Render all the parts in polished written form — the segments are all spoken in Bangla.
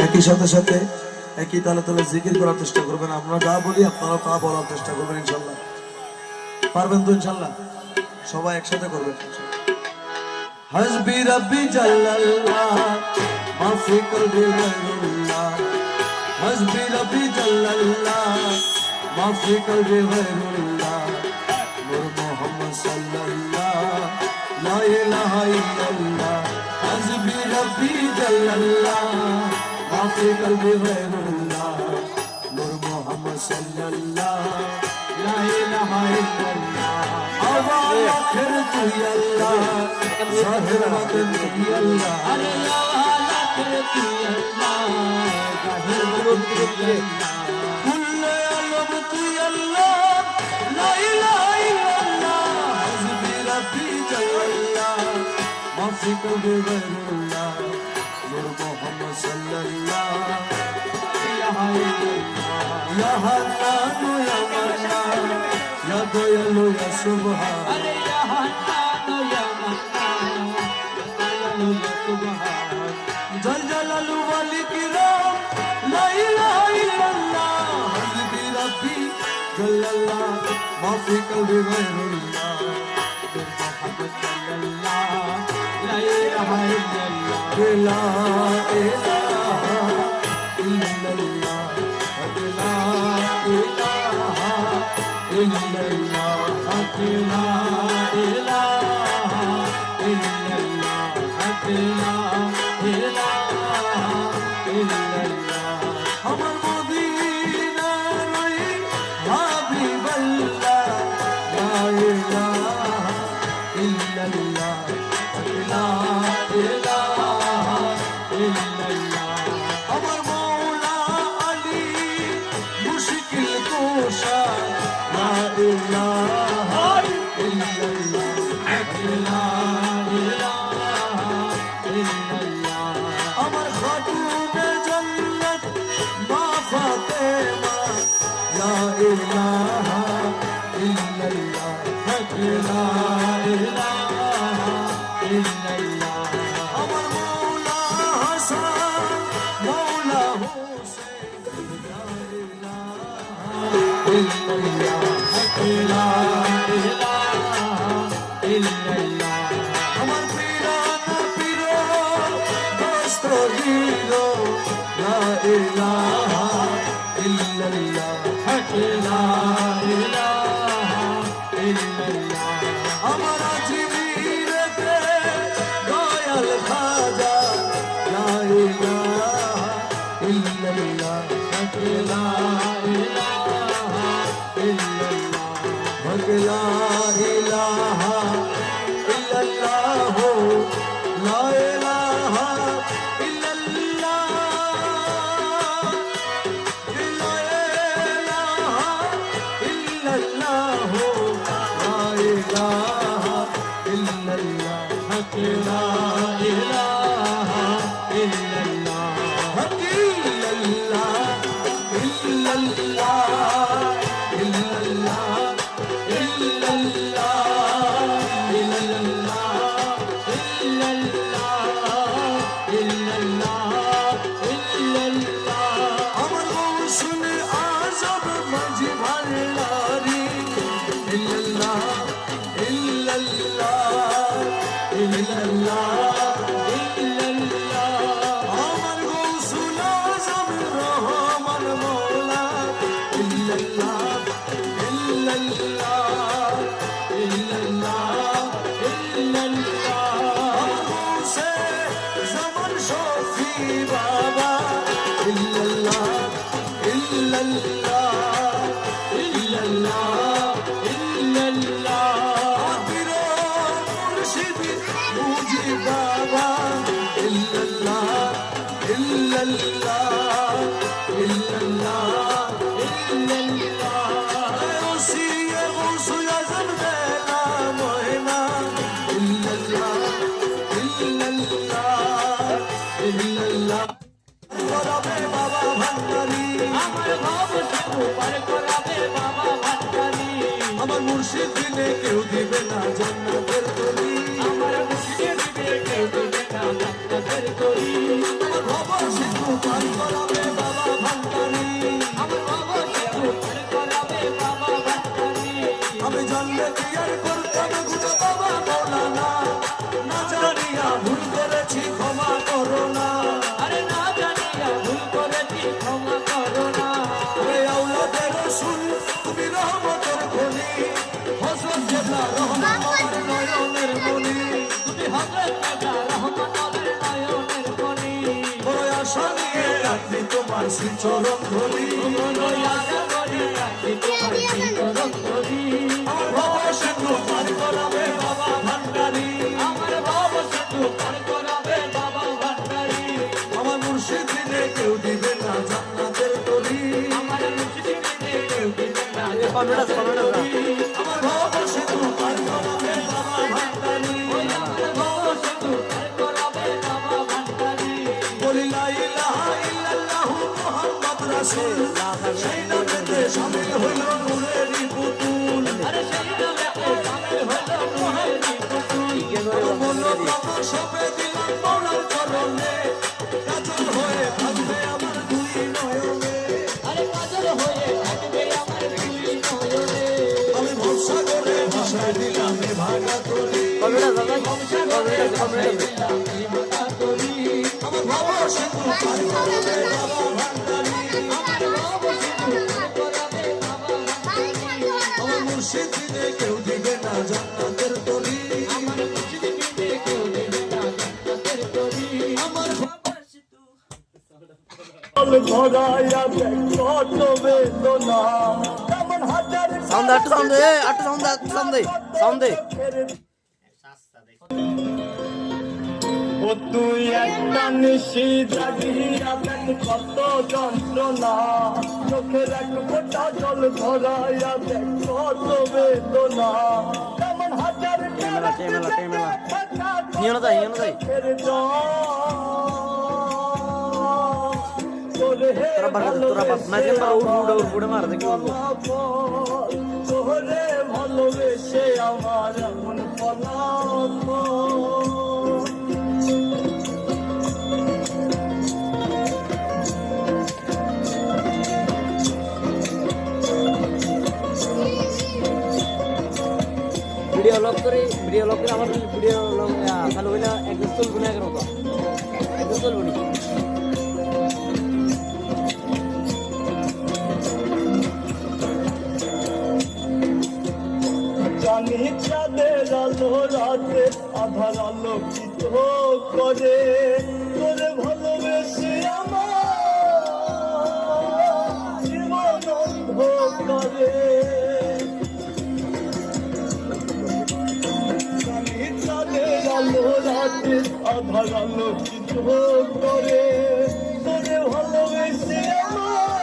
একই সাথে সাথে একই তালে তালে জিকির করার চেষ্টা করবেন। আমরা যা বলি আপনারা তা বলার চেষ্টা করবেন ইনশাল্লাহ। পারবেন তো ইনশাল্লাহ? সবাই একসাথে করবেন। হাসবি রাব্বি জাল্লাল্লাহ মাফি কলবি গায়রুল্লাহ। হাসবি রাব্বি জাল্লাল্লাহ মাফি কলবি গায়রুল্লাহ। নূর মুহাম্মদ সাল্লাল্লাহ লা ইলাহা ইল্লাল্লাহ। হাসবি রাব্বি জাল্লাল্লাহ মাফি কলবি গায়রুল্লাহ। নূর মুহাম্মদ সাল্লাল্লাহ লা ইলাহা ইল্লাল্লাহ। আওয়াল আখির তুই আল্লাহ, জাহির বাতিন তুই আল্লাহ। আরে আওয়াল আখির তুই আল্লাহ, জাহির বাতিন তুই আল্লাহ। কুল্লে আলম তুই আল্লাহ, লা ইলাহা ইল্লাল্লাহ। হাসবি রাব্বি জাল্লাল্লাহ মাফি কলবি গায়রুল্লাহ। নূর মুহাম্মদ সাল্লাল্লাহ লা ইলাহা ইল্লাল্লাহ। ইয়া হান্নান ইয়া মান্নান ইয়া দয়ালু ইয়া সুবহান। আরে ইয়া হান্নান ইয়া মান্নান ইয়া দয়ালু ইয়া সুবহান। জল জালালু ওয়াল ইকরাম লা ইলাহা ইল্লাল্লাহ। হাসবি রাব্বি জাল্লাল্লাহ মাফি কলবি গায়রুল্লাহ। নূর মুহাম্মদ সাল্লাল্লাহ লা ইলাহা ইল্লাল্লাহ। লা ইলাহা ইল্লাল্লাহ, লা ইলাহা ইল্লাল্লাহ, লা ইলাহা ইল্লাল্লাহ, লা ইলাহা ইল্লাল্লাহ। আমার মদিনার ওই হাবিবাল্লাহ, লা ইলাহা ইল্লাল্লাহ, লা ইলাহা ইল্লাল্লাহ। আমার মওলা আলী মুশকিল কুশা, লা ইলাহা ইল্লাল্লাহ, লা ইলাহা ইল্লাল্লাহ। আমার খাতুনে জান্নাত মা ফাতেমা, লা ইলাহা ইল্লাল্লাহ, লা ইলাহা ইল্লাল্লাহ। আমার মওলা হাসান মওলা হোসেন, লা ইলাহা ইল্লাল্লাহ, লা ইলাহা ইল্লাল্লাহ। আমার পিরানা পিরো দোস্ত হিরো, লা ইলাহা ইল্লাল্লাহ, লা ইলাহা ইল্লাল্লাহ। আমার আজমিরেতে দয়াল খাজা, লা ইলাহা ইল্লাল্লাহ, লা ইলাহা ইল্লাল্লাহ, লা ইলাহা ইল্লাল্লাহ, লা ইলাহা ইল্লাল্লাহ, লা ইলাহা ইল্লাল্লাহ, লা ইলাহা ইল্লাল্লাহ, লা ইলাহা ইল্লাল্লাহ। ইল্লাল্লাহ ইল্লাল্লাহ ইল্লাল্লাহ ইল্লাল্লাহ ইল্লাল্লাহ ইল্লাল্লাহ ইল্লাল্লাহ। আমার গৌসুল আযম মাঝি ভান্ডারী, ইল্লাল্লাহ ইল্লাল্লাহ ইল্লাল্লাহ ইল্লাল্লাহ। আমার গৌসুল আযম রহমান মওলা, ইল্লাল্লাহ ইল্লাল্লাহ ইল্লাল্লাহ ইল্লাল্লাহ। গৌসে জামান শফি বাবা, ইল্লাল্লাহ ইল্লাল্লাহ ইল্লাল্লাহ ইল্লাল্লাহ। পীর মুর্শিদ মুজি বাবা, ইল্লাল্লাহ ইল্লাল্লাহ ইল্লাল্লাহ ইল্লাল্লাহ। ওসিয়ে গৌসুল আযম বেলা ময়না, ইল্লাল্লাহ ইল্লাল্লাহ ইল্লাল্লাহ। করাবে বাবা ভান্ডারী, আমার ভাব সব পার করাবে বাবা ভান্ডারী। আমার মুর্শিদ দিলে কেউ দিবে না জান্নাতের তরি, আমার মুর্শিদ দিলে কেউ দিবে না জান্নাতের তরি। আমার ভাব সব পার আশা নিয়ে রাখি তোমার শ্রীচরণ ধরি আমার বাবা সেতু পার করাবে বাবা ভান্ডারি আমার মুর্শিদ দিনে কেউ দিবে না জান্নাতের তরি আমার বাবা সেতু পার করাবে বাবা ভান্ডারি বলি লা ইলাহা ইল্লাল্লাহু মুহাম্মদ রাসূল সেই নামেতে শামিল হইল নূরেরই পুতুল মনোকামনা সবে দিলাম মৌলার চরণে কাজল হয়ে থাকবে আমার দুই নয়নে আমি ভরসা করে ভাষায় দিলাম এ ভাগা তরি আমার বাবা সেতু পার করবে বাবা ভান্ডারি আমার মুর্শিদ দিনে কেউ দিবে না জান্নাতের তরি আমার বাবা সেতু ধরাইয়া কত বেদনা কেমন হাজার সাউন্ড দে ও তুই একটা নিশি জাগিয়া দেখ কত যন্ত্রণা চোখের এক ফোঁটা জল ধরাইয়া দেখ কত বেদনা কেমন হাজার তোরে ভালোবেসে আমার মন ফলাফল ভিডিও লগ করে আমার ভিডিও লগ চালু হইলে একদম চলবো না কেন তো একদম চলবো না জানি চাঁদের আলো রাতে আধার আলোকিত করে তোরে ভালোবেসে আমার জীবন অন্ধ করে জানি চাঁদের আলো রাতে আধার আলোকিত করে তোরে ভালোবেসে আমার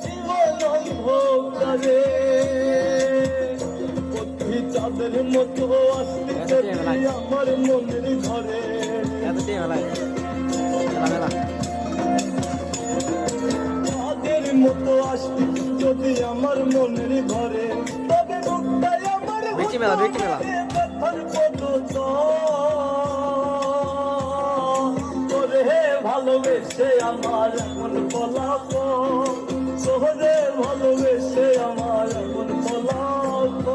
জীবন অন্ধ করে চাঁদের মতো আসতে আমার মনের ঘরে চাঁদের মতো আসতে যদি আমার মনের ঘরে তবে মুক্তাই আমার তোরে ভালোবেসে আমার মন পলাপ তোরে ভালোবেসে আমার মন পলাপ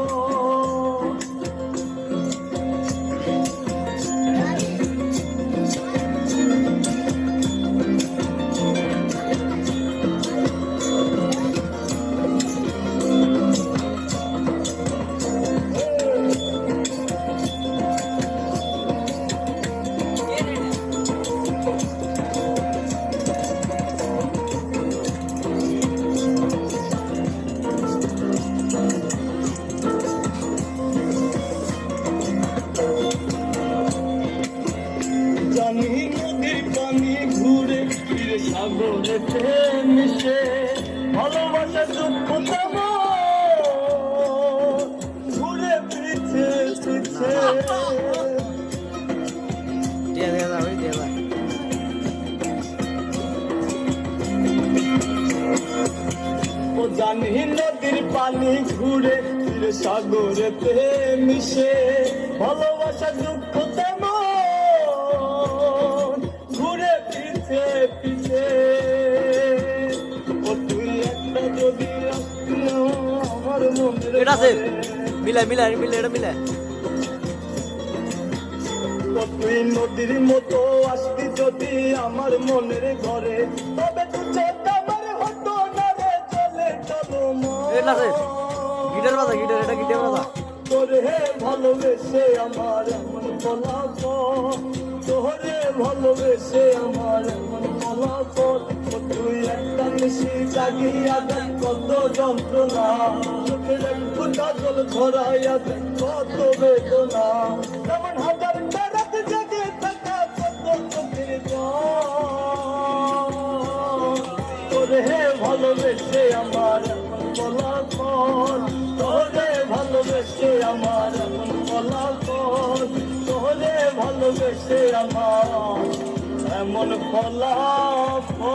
জানি নদীর পানি ঘুরে ফিরে সাগরেতে মিশে ভালোবাসা দুঃখ ঘুরে পিছে পিছে ও জানি নদীর পানি ঘুরে ফিরে সাগরেতে মিশে ভালোবাসা দুঃখ ঘুরে পিছে পিছে ও তুই একটা যদি আমার মনের এটা আছে মিলা এটা মিলা তুই নদীর মতো আসতি যদি আমার মনের ঘরে তবে তুই আমার হতো না রে চলে চলো গিটার বাজা এটা গিটার বাজা তোরে ভালোবেসে আমার মন ফলাফল তোরে ভালোবেসে আমার এমন ফলাফল তুই একটা মিশি জাগিয়া দেন কত যন্ত্রণা চোখের এক ফোঁটা জল ধরাইয়া দেন কত বেদনা তেমন হাজার রাত জাগে থাকা কত চোখের জল তোরে ভালোবেসে আমার এমন ফলাফল তোরে ভালোবেসে আমার এমন ফলাফল তোরে ভালোবেসে আমার এমন ফলাফল